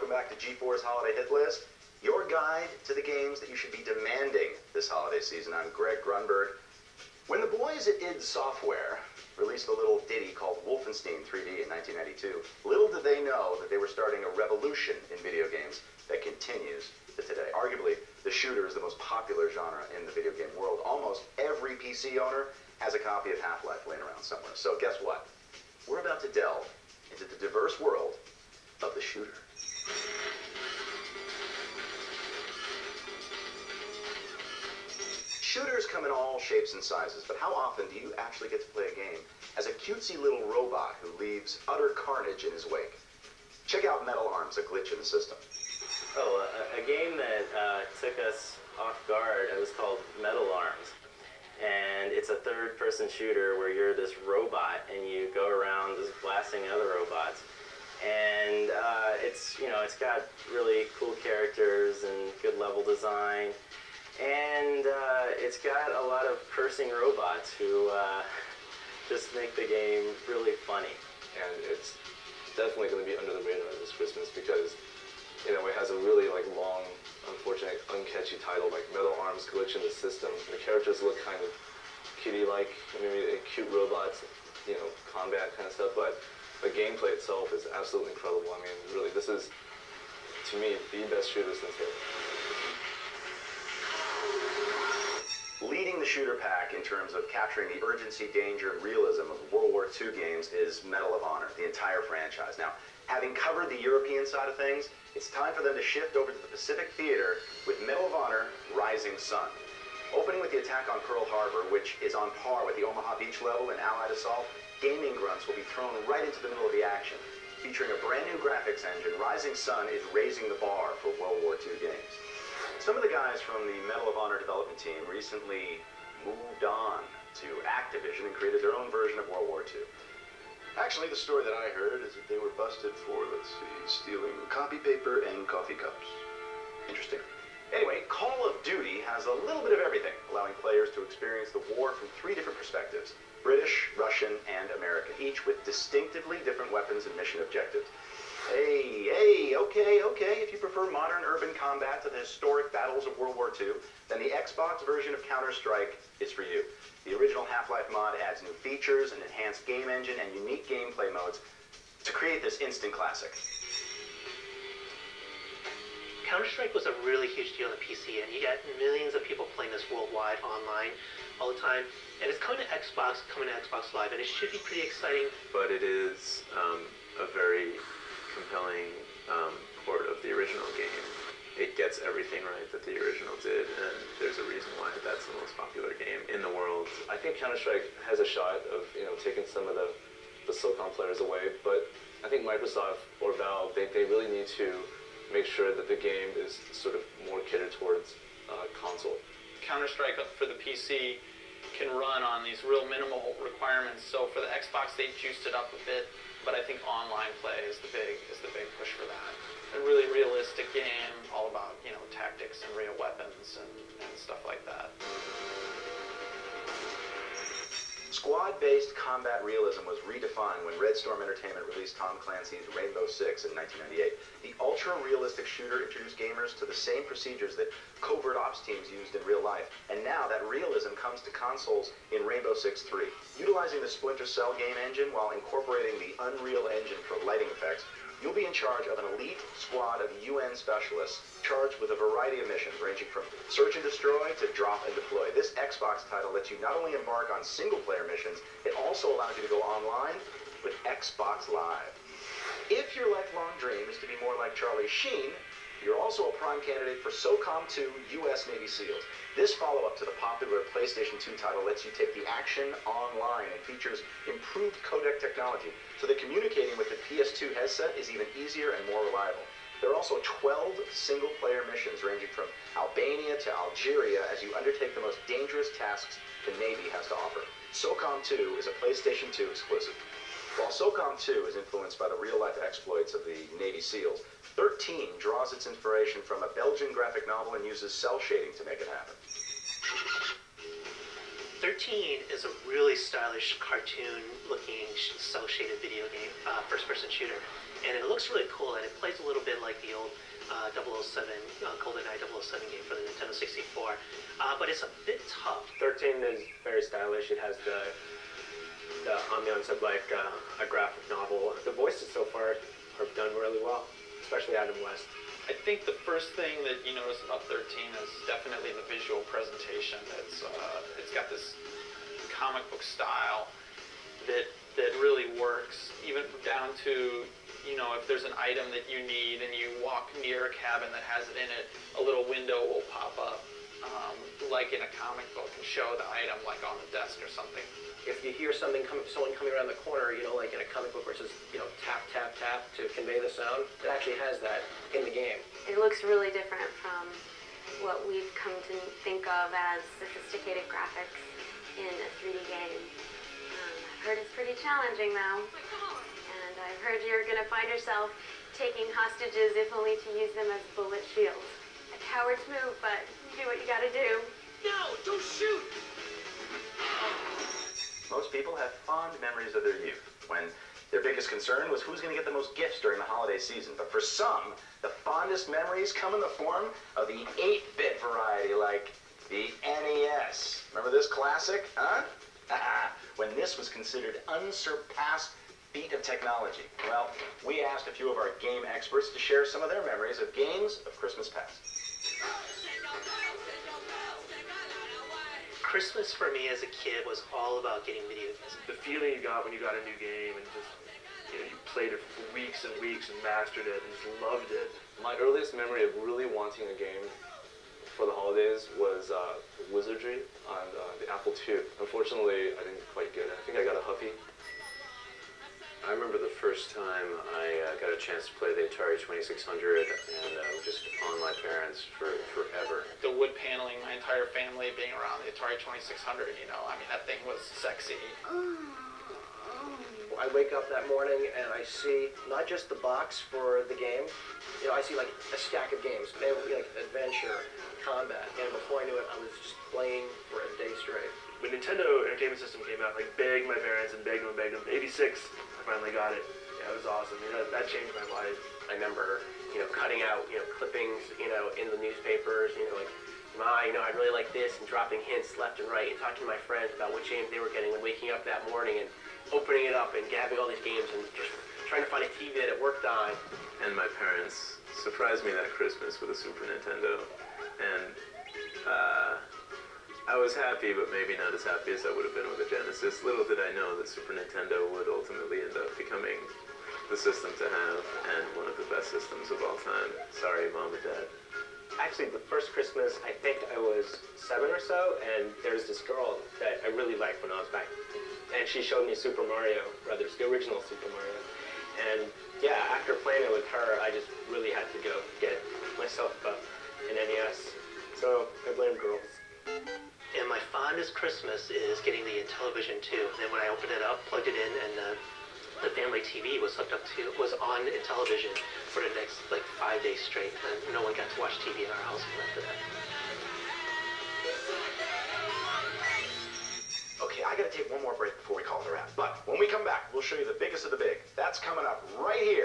welcome back to G4's Holiday Hit List, your guide to the games that you should be demanding this holiday season. I'm Grunberg. When the boys at id Software released a little ditty called Wolfenstein 3D in 1992, little did they know that they were starting a revolution in video games that continues to today. Arguably, the shooter is the most popular genre in the video game world. Almost every PC owner has a copy of Half-Life laying around somewhere. So guess what? We're about to delve into the diverse world of the shooter. Shooters come in all shapes and sizes, but how often do you actually get to play a game as a cutesy little robot who leaves utter carnage in his wake? Check out Metal Arms, a glitch in the system. Oh, a game that took us off guard, it was called Metal Arms. And it's a third-person shooter where you're this robot and you go around just blasting other robots. And it's got really cool characters and good level design. And it's got a lot of cursing robots who just make the game really funny. And it's definitely going to be under the radar this Christmas because, it has a really long, unfortunate, uncatchy title like Metal Arms Glitch in the System. The characters look kind of kitty-like, maybe cute robots, combat kind of stuff, but the gameplay itself is absolutely incredible. I mean, really, this is, to me, the best shooter since Halo. Leading the shooter pack in terms of capturing the urgency, danger, and realism of World War II games is Medal of Honor, the entire franchise. Now, having covered the European side of things, it's time for them to shift over to the Pacific Theater with Medal of Honor Rising Sun. Opening with the attack on Pearl Harbor, which is on par with the Omaha Beach level in Allied assault, gaming grunts will be thrown right into the middle of the action. Featuring a brand new graphics engine, Rising Sun is raising the bar for World War II games. Some of the guys from the Medal of Honor development team recently moved on to Activision and created their own version of World War II. Actually, the story that I heard is that they were busted for, stealing copy paper and coffee cups. Interesting. Anyway, Call of Duty has a little bit of everything, allowing players to experience the war from three different perspectives: British, Russian, and American, each with distinctively different weapons and mission objectives. Okay, if you prefer modern urban combat to the historic battles of World War II, then the Xbox version of Counter-Strike is for you. The original Half-Life mod adds new features, an enhanced game engine, and unique gameplay modes to create this instant classic. Counter-Strike was a really huge deal on the PC, and you get millions of people playing this worldwide online all the time. And it's coming to Xbox Live, and it should be pretty exciting. But it is a very compelling port of the original game. It gets everything right that the original did, and there's a reason why that's the most popular game in the world. I think Counter-Strike has a shot of, taking some of the SOCOM players away, but I think Microsoft or Valve, they really need to make sure that the game is sort of more catered towards console. Counter-Strike for the PC can run on these real minimal requirements, so for the Xbox they juiced it up a bit, but I think online play is the big push for that. A really realistic game, all about, tactics and real weapons and stuff like that. Squad-based combat realism was redefined when Red Storm Entertainment released Tom Clancy's Rainbow Six in 1998. The ultra-realistic shooter introduced gamers to the same procedures that covert ops teams used in real life, and now that realism comes to consoles in Rainbow Six 3. Utilizing the Splinter Cell game engine while incorporating the Unreal Engine for lighting effects, you'll be in charge of an elite squad of UN specialists charged with a variety of missions ranging from search and destroy to drop and deploy. This Xbox title lets you not only embark on single-player missions, it also allows you to go online with Xbox Live. If your lifelong dream is to be more like Charlie Sheen, you're also a prime candidate for SOCOM 2 U.S. Navy SEALs. This follow-up to the popular PlayStation 2 title lets you take the action online and features improved codec technology, so that communicating with the PS2 headset is even easier and more reliable. There are also 12 single-player missions ranging from Albania to Algeria as you undertake the most dangerous tasks the Navy has to offer. SOCOM 2 is a PlayStation 2 exclusive. While SOCOM 2 is influenced by the real-life exploits of the Navy SEALs, 13 draws its inspiration from a Belgian graphic novel and uses cell shading to make it happen. 13 is a really stylish cartoon-looking cell-shaded video game, first-person shooter. and it looks really cool, and it plays a little bit like the old 007, GoldenEye 007 game for the Nintendo 64, but it's a bit tough. 13 is very stylish. It has the ambiance of like a graphic novel. The voices so far are done really well, especially Adam West. I think the first thing that you notice about 13 is definitely the visual presentation. It's got this comic book style that really works, even down to, you know, if there's an item that you need and you walk near a cabin that has it in it, a little window will pop up, like in a comic book, and show the item like on the desk or something. If you hear someone coming around the corner, you know, like in a comic book where it says, you know, tap, tap, tap to convey the sound, it actually has that in the game. It looks really different from what we've come to think of as sophisticated graphics in a 3D game. I've heard it's pretty challenging though, and I've heard you're going to find yourself taking hostages if only to use them as bullet shields. A coward's move, but you do what you gotta do. No, don't shoot! Most people have fond memories of their youth, when their biggest concern was who's going to get the most gifts during the holiday season. But for some, the fondest memories come in the form of the 8-bit variety, like the NES. Remember this classic, huh? When this was considered unsurpassed feat of technology. Well, we asked a few of our game experts to share some of their memories of games of Christmas past. Christmas for me as a kid was all about getting video games. The feeling you got when you got a new game and just, you know, you played it for weeks and weeks and mastered it and just loved it. My earliest memory of really wanting a game for the holidays was Wizardry on the Apple II. Unfortunately, I didn't quite get it. I think I got a Huffy. I remember the first time I got a chance to play the Atari 2600 and just on my parents for forever. The wood paneling, my entire family being around the Atari 2600, you know, I mean, that thing was sexy. I wake up that morning and I see not just the box for the game, you know, I see like a stack of games. They would be like adventure, combat, and before I knew it, I was just playing for a day straight. When Nintendo Entertainment System came out, I begged my parents and begged them and begged them. 86, I finally got it. Yeah, it was awesome. You know, that changed my life. I remember, you know, cutting out, you know, clippings, you know, in the newspapers, you know, like, Ma, you know, I'd really like this, and dropping hints left and right, and talking to my friends about which games they were getting, and waking up that morning and opening it up and having all these games and just trying to find a TV that it worked on. And my parents surprised me that Christmas with a Super Nintendo. And I was happy, but maybe not as happy as I would have been with a Genesis. Little did I know that Super Nintendo would ultimately end up becoming the system to have, and one of the best systems of all time. Sorry, Mom and Dad. Actually, the first Christmas, I think I was 7 or so, and there's this girl that I really liked when I was back. And she showed me Super Mario Brothers, the original Super Mario. And yeah, after playing it with her, I just really had to go get myself an NES. So I blame girls. And my fondest Christmas is getting the Intellivision too. And then when I opened it up, plugged it in, and the family TV was hooked up to, was on Intellivision for the next like 5 days straight. And no one got to watch TV in our house after that. Okay, I gotta take one more break before we call it a wrap. But when we come back, we'll show you the biggest of the big. That's coming up right here.